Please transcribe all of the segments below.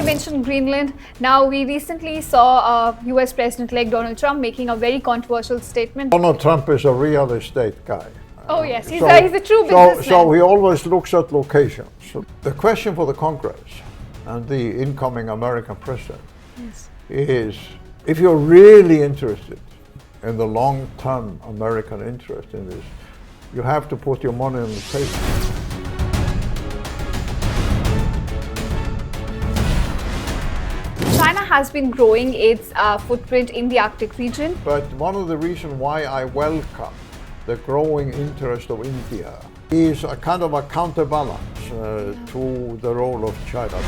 mentioned Greenland. Now, we recently saw US President-elect Donald Trump making a very controversial statement. Donald Trump is a real estate guy. Oh yes, he's a true businessman. So he always looks at locations. So the question for the Congress and the incoming American president is, if you're really interested in the long-term American interest in this, you have to put your money on the table. China has been growing its footprint in the Arctic region. But one of the reasons why I welcome the growing interest of India is a kind of a counterbalance to the role of China.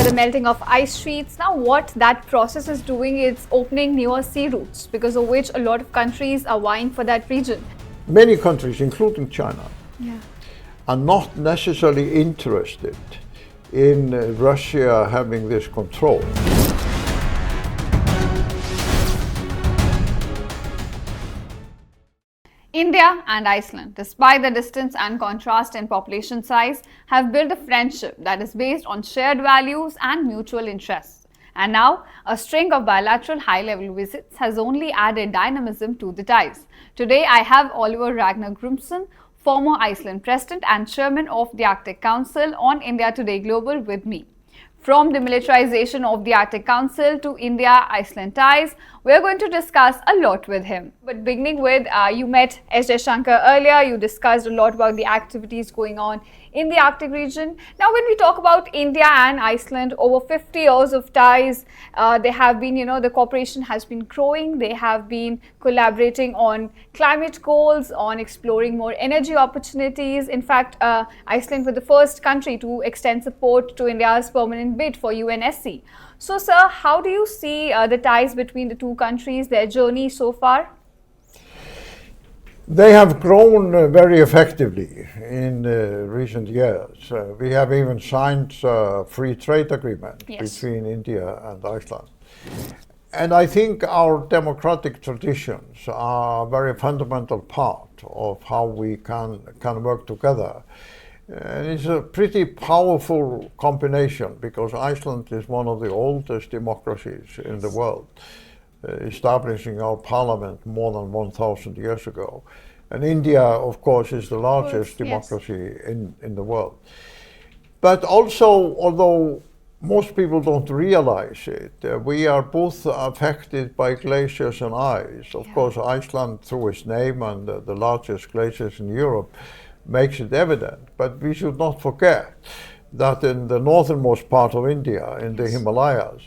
The melting of ice sheets. Now what that process is doing is opening newer sea routes, because of which a lot of countries are vying for that region. Many countries, including China, are not necessarily interested in Russia having this control. India and Iceland, despite the distance and contrast in population size, have built a friendship that is based on shared values and mutual interests. And now, a string of bilateral high-level visits has only added dynamism to the ties. Today, I have Olafur Ragnar Grimsson, former Iceland President and Chairman of the Arctic Council, on India Today Global with me. From demilitarization of the Arctic Council to India-Iceland ties, we're going to discuss a lot with him. But beginning with, you met S. Shankar earlier, you discussed a lot about the activities going on in the Arctic region. Now, when we talk about India and Iceland, over 50 years of ties, they have been, the cooperation has been growing. They have been collaborating on climate goals, on exploring more energy opportunities. In fact, Iceland was the first country to extend support to India's permanent bid for UNSC. So, sir, how do you see the ties between the two countries, their journey so far? They have grown very effectively in recent years. We have even signed a free trade agreement between India and Iceland. And I think our democratic traditions are a very fundamental part of how we can work together. And it's a pretty powerful combination, because Iceland is one of the oldest democracies in the world, establishing our parliament more than 1,000 years ago. And India, of course, is the largest democracy in the world. But also, although most people don't realize it, we are both affected by glaciers and ice. Of course, Iceland, through its name and the largest glaciers in Europe, makes it evident. But we should not forget that in the northernmost part of India, in the Himalayas,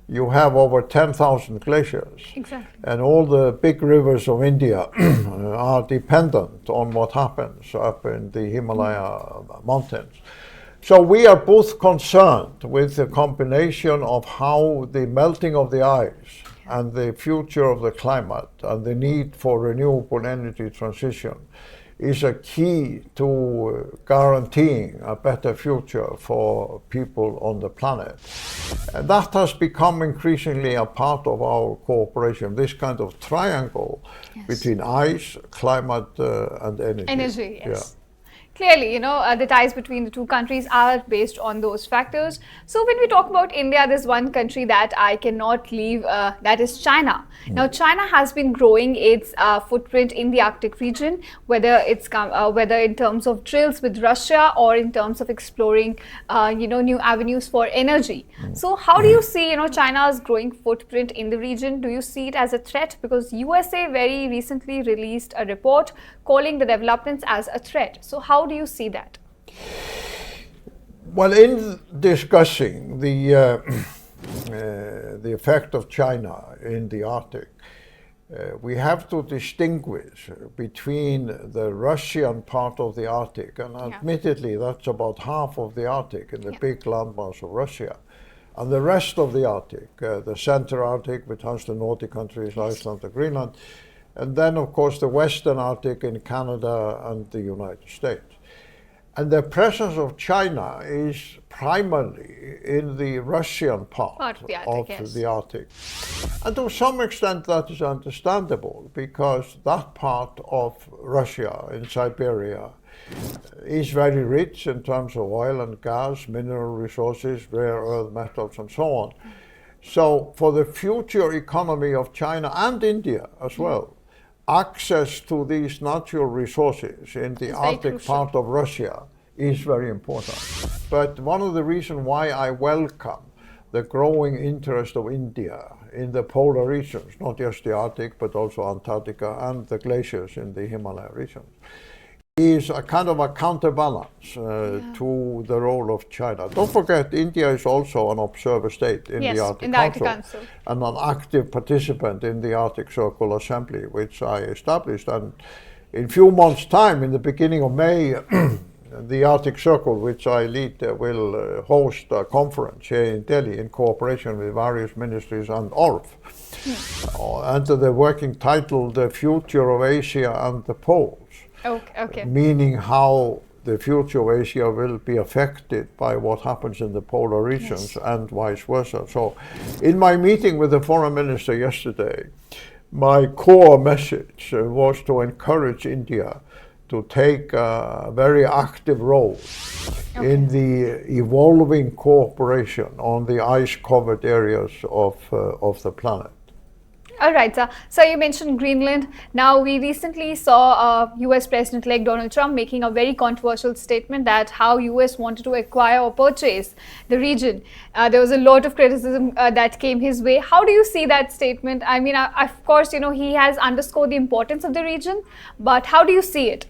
you have over 10,000 glaciers. Exactly. And all the big rivers of India are dependent on what happens up in the Himalaya mountains. So we are both concerned with the combination of how the melting of the ice and the future of the climate and the need for renewable energy transition is a key to guaranteeing a better future for people on the planet. And that has become increasingly a part of our cooperation, this kind of triangle between ice, climate, and energy. Energy, yes. Clearly, the ties between the two countries are based on those factors. So when we talk about India, there's one country that I cannot leave, that is China. Now, China has been growing its footprint in the Arctic region, whether in terms of drills with Russia or in terms of exploring, new avenues for energy. So how do you see, China's growing footprint in the region? Do you see it as a threat? Because USA very recently released a report calling the developments as a threat. So how do you see that? Well, in discussing the effect of China in the Arctic, we have to distinguish between the Russian part of the Arctic, and admittedly that's about half of the Arctic in the big landmass of Russia, and the rest of the Arctic, the Central Arctic, which has the Nordic countries, Iceland and Greenland, and then, of course, the Western Arctic in Canada and the United States. And the presence of China is primarily in the Russian part of the Arctic. And to some extent that is understandable, because that part of Russia in Siberia is very rich in terms of oil and gas, mineral resources, rare earth metals, and so on. So for the future economy of China and India as well, access to these natural resources in the Arctic part of Russia is very important. But one of the reasons why I welcome the growing interest of India in the polar regions, not just the Arctic, but also Antarctica and the glaciers in the Himalaya region, is a kind of a counterbalance to the role of China. Don't forget, India is also an observer state in the Arctic Council and an active participant in the Arctic Circle Assembly, which I established. And in a few months' time, in the beginning of May, the Arctic Circle, which I lead, will host a conference here in Delhi in cooperation with various ministries and ORF, under the working title, The Future of Asia and the Poles. Okay. Meaning how the future of Asia will be affected by what happens in the polar regions and vice versa. So in my meeting with the foreign minister yesterday, my core message was to encourage India to take a very active role in the evolving cooperation on the ice-covered areas of the planet. All right, sir. So you mentioned Greenland. Now, we recently saw US President-elect Donald Trump making a very controversial statement that how US wanted to acquire or purchase the region. There was a lot of criticism that came his way. How do you see that statement? I mean, of course, he has underscored the importance of the region, but how do you see it?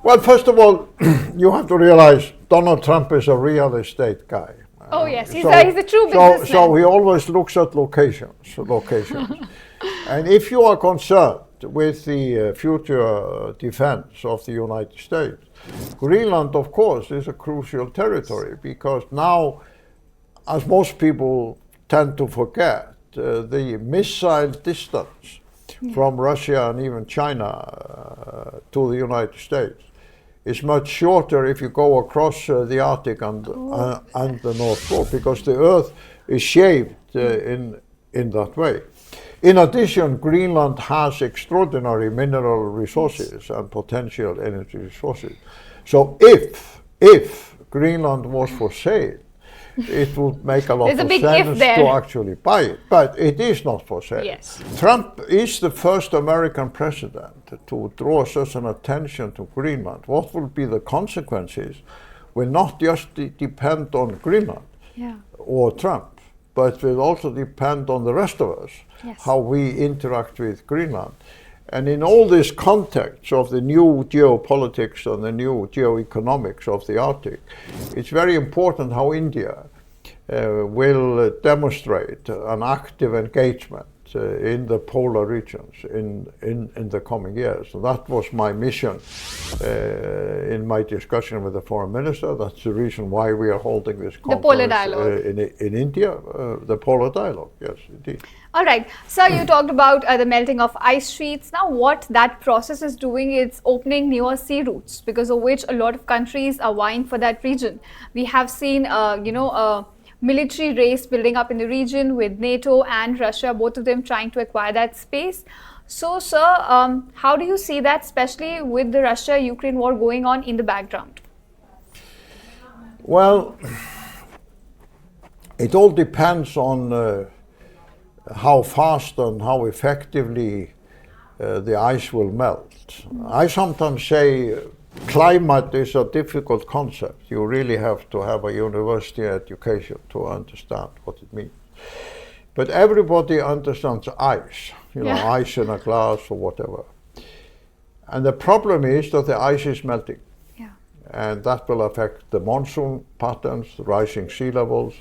Well, first of all, you have to realize Donald Trump is a real estate guy. Oh yes, he's a true businessman. So he always looks at locations. And if you are concerned with the future defense of the United States, Greenland, of course, is a crucial territory because now, as most people tend to forget, the missile distance from Russia and even China to the United States is much shorter if you go across the Arctic and the North Pole, because the Earth is shaped in that way. In addition, Greenland has extraordinary mineral resources and potential energy resources. So if Greenland was for sale, it would make a lot of sense to actually buy it. But it is not for sale. Yes. Trump is the first American president to draw such an attention to Greenland. What will be the consequences will not just depend on Greenland or Trump, but will also depend on the rest of us, how we interact with Greenland. And in all this context of the new geopolitics and the new geoeconomics of the Arctic, it's very important how India will demonstrate an active engagement in the polar regions in the coming years. So that was my mission in my discussion with the foreign minister. That's the reason why we are holding this conference. The Polar Dialogue. In India, the Polar Dialogue, yes, indeed. All right. So you talked about the melting of ice sheets. Now what that process is doing is opening newer sea routes, because of which a lot of countries are vying for that region. We have seen, a military race building up in the region with NATO and Russia, both of them trying to acquire that space. So, sir, how do you see that, especially with the Russia-Ukraine war going on in the background? Well, it all depends on how fast and how effectively the ice will melt. I sometimes say climate is a difficult concept. You really have to have a university education to understand what it means. But everybody understands ice, ice in a glass or whatever. And the problem is that the ice is melting. And that will affect the monsoon patterns, the rising sea levels,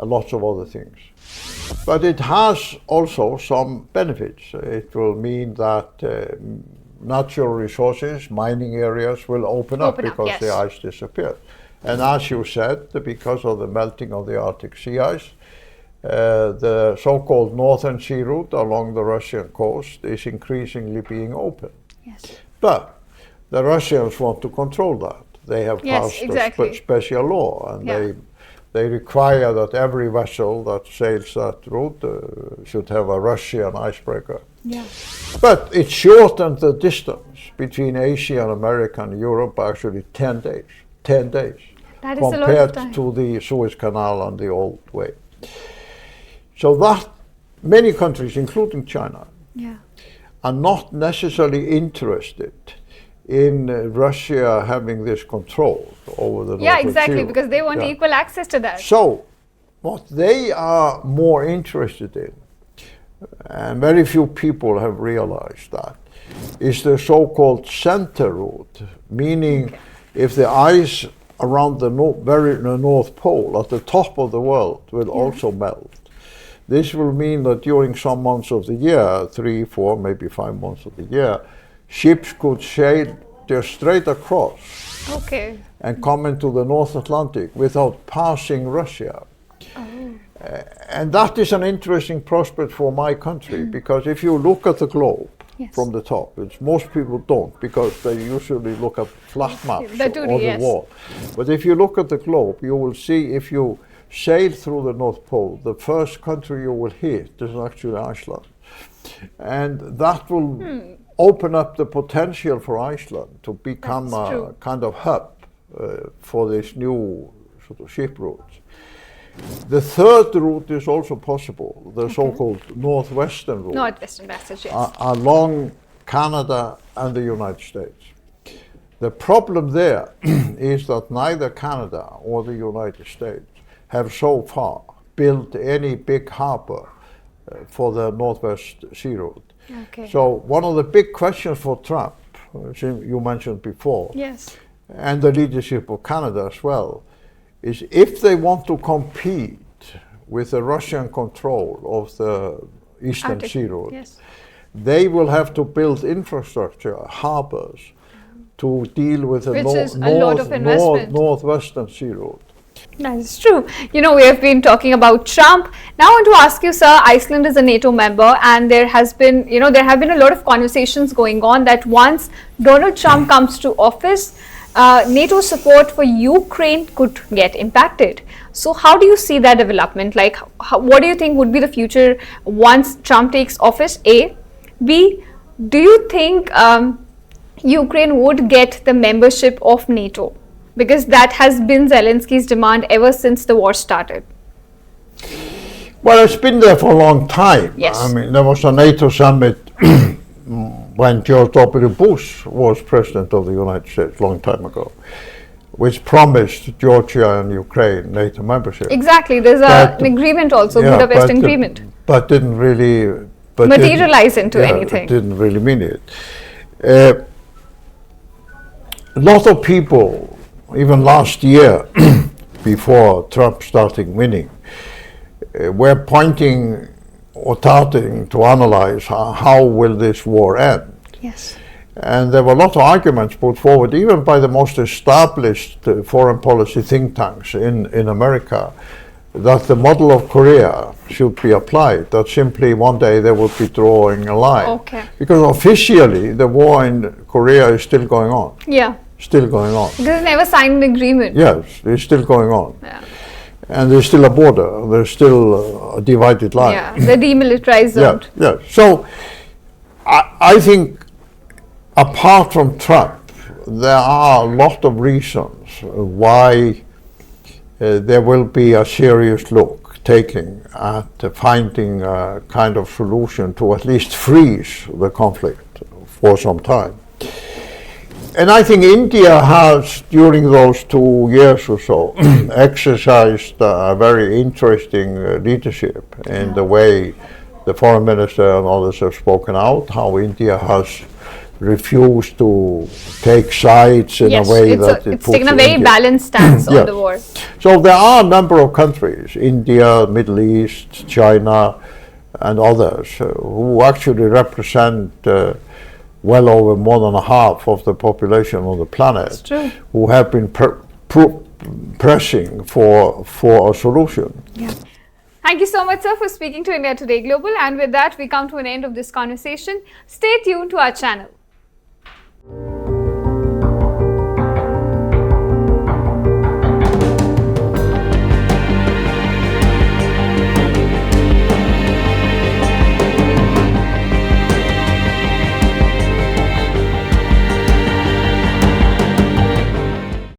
and lots of other things. But it has also some benefits. It will mean that natural resources, mining areas will open up because the ice disappears. And as you said, because of the melting of the Arctic sea ice, the so-called Northern Sea route along the Russian coast is increasingly being open. But the Russians want to control that. They have passed a special law, and they require that every vessel that sails that route should have a Russian icebreaker. But it shortened the distance between Asia and America and Europe are actually 10 days. 10 days. That is a lot of compared time. to the Suez Canal and the old way. So that many countries, including China, are not necessarily interested in Russia having this control over the North exactly, Sea. because they want equal access to that. So what they are more interested in, and very few people have realized that, is the so-called center route, meaning if the ice around the North Pole at the top of the world will also melt. This will mean that during some months of the year, 3, 4, maybe 5 months of the year, ships could sail just straight across and come into the North Atlantic without passing Russia. And that is an interesting prospect for my country, because if you look at the globe from the top, which most people don't, because they usually look at flat maps or the wall. But if you look at the globe, you will see if you sail through the North Pole, the first country you will hit is actually Iceland. And that will open up the potential for Iceland to become a kind of hub for this new sort of ship route. The third route is also possible, the so-called northwestern route. Northwestern Passage, yes. Along Canada and the United States. The problem there is that neither Canada or the United States have so far built any big harbor for the Northwest Sea Route. So one of the big questions for Trump, which you mentioned before, and the leadership of Canada as well, is if they want to compete with the Russian control of the Eastern Sea Route, they will have to build infrastructure, harbors, to deal with the Northwestern Sea Route. That is true. You know, we have been talking about Trump. Now I want to ask you, sir, Iceland is a NATO member, and there have been a lot of conversations going on that once Donald Trump comes to office, NATO support for Ukraine could get impacted. So how do you see that development? Like, what do you think would be the future once Trump takes office, A? B, do you think Ukraine would get the membership of NATO? Because that has been Zelensky's demand ever since the war started. Well, it's been there for a long time. Yes. I mean, there was a NATO summit when George W. Bush was president of the United States a long time ago, which promised Georgia and Ukraine NATO membership. Exactly. There's an agreement also, Budapest Agreement. But didn't really materialize into anything. Didn't really mean it. A lot of people, even last year, before Trump started winning, were pointing or starting to analyze how will this war end. Yes. And there were a lot of arguments put forward, even by the most established foreign policy think tanks in America, that the model of Korea should be applied, that simply one day they would be drawing a line. Because officially the war in Korea is still going on. Still going on. Because they never signed an agreement. Yes, it's still going on. And there's still a border, there's still a divided line. The demilitarized zone. So I think apart from Trump, there are a lot of reasons why there will be a serious look taken at finding a kind of solution to at least freeze the conflict for some time. And I think India has, during those 2 years or so, exercised a very interesting leadership in the way the foreign minister and others have spoken out, how India has refused to take sides in a way that it it's taken a very balanced stance on the war. So there are a number of countries, India, Middle East, China, and others, who actually represent well over more than half of the population on the planet, who have been pressing for a solution. Thank you so much, sir, for speaking to India Today Global. And with that, we come to an end of this conversation. Stay tuned to our channel.